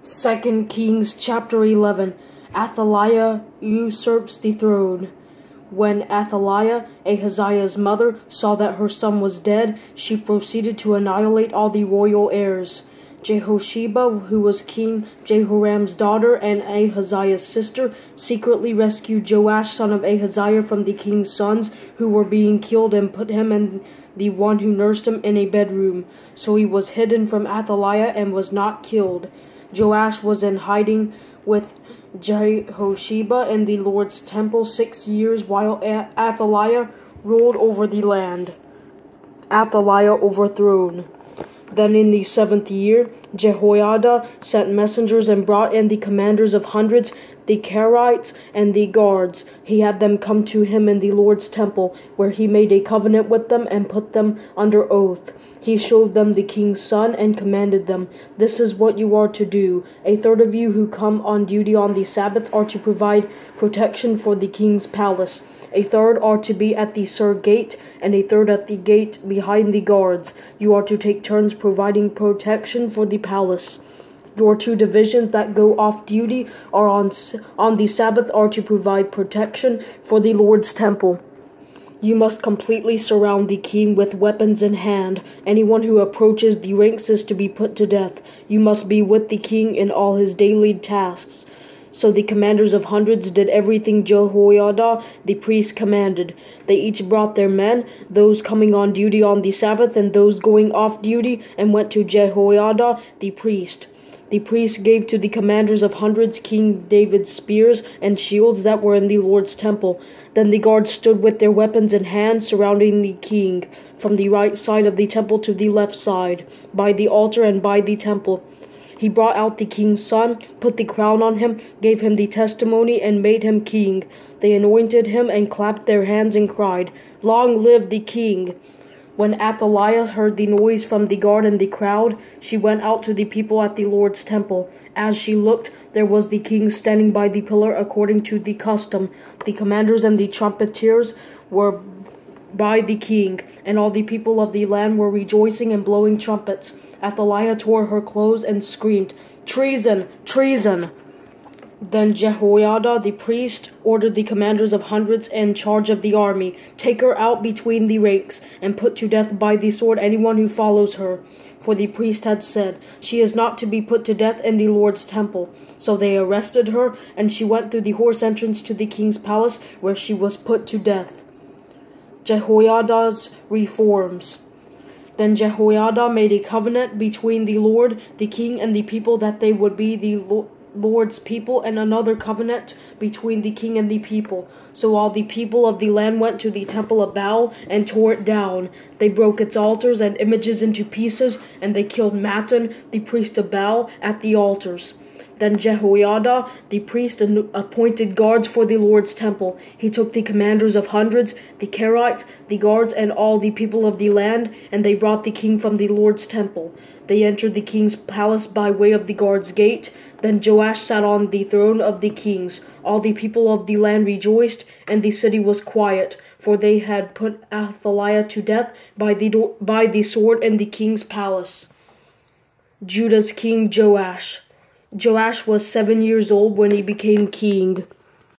2 Kings chapter 11. Athaliah usurps the throne. When Athaliah, Ahaziah's mother, saw that her son was dead, she proceeded to annihilate all the royal heirs. Jehosheba, who was King Jehoram's daughter and Ahaziah's sister, secretly rescued Joash, son of Ahaziah, from the king's sons who were being killed, and put him and the one who nursed him in a bedroom. So he was hidden from Athaliah and was not killed. Joash was in hiding with Jehosheba in the Lord's temple 6 years, while Athaliah ruled over the land. Athaliah overthrown. Then in the 7th year, Jehoiada sent messengers and brought in the commanders of hundreds, the Kerites, and the guards. He had them come to him in the Lord's temple, where he made a covenant with them and put them under oath. He showed them the king's son and commanded them, "This is what you are to do. A third of you who come on duty on the Sabbath are to provide protection for the king's palace. A third are to be at the Sur gate, and a third at the gate behind the guards. You are to take turns providing protection for the palace. Your 2 divisions that go off duty are on the Sabbath are to provide protection for the Lord's temple. You must completely surround the king with weapons in hand. Anyone who approaches the ranks is to be put to death. You must be with the king in all his daily tasks." So the commanders of hundreds did everything Jehoiada the priest commanded. They each brought their men, those coming on duty on the Sabbath and those going off duty, and went to Jehoiada the priest. The priest gave to the commanders of hundreds King David's spears and shields that were in the Lord's temple. Then the guards stood with their weapons in hand, surrounding the king, from the right side of the temple to the left side, by the altar and by the temple. He brought out the king's son, put the crown on him, gave him the testimony, and made him king. They anointed him and clapped their hands and cried, "Long live the king!" When Athaliah heard the noise from the guard and the crowd, she went out to the people at the Lord's temple. As she looked, there was the king standing by the pillar according to the custom. The commanders and the trumpeters were by the king, and all the people of the land were rejoicing and blowing trumpets. Athaliah tore her clothes and screamed, "Treason! Treason!" Then Jehoiada the priest ordered the commanders of hundreds in charge of the army, "Take her out between the ranks, and put to death by the sword anyone who follows her." For the priest had said, "She is not to be put to death in the Lord's temple." So they arrested her, and she went through the horse entrance to the king's palace, where she was put to death. Jehoiada's reforms. Then Jehoiada made a covenant between the Lord, the king, and the people that they would be the Lord's people, and another covenant between the king and the people. So all the people of the land went to the temple of Baal and tore it down. They broke its altars and images into pieces, and they killed Mattan, the priest of Baal, at the altars. Then Jehoiada the priest appointed guards for the Lord's temple. He took the commanders of hundreds, the Kerites, the guards, and all the people of the land, and they brought the king from the Lord's temple. They entered the king's palace by way of the guard's gate. Then Joash sat on the throne of the kings. All the people of the land rejoiced, and the city was quiet, for they had put Athaliah to death by the sword in the king's palace. Judah's king Joash. Joash was 7 years old when he became king.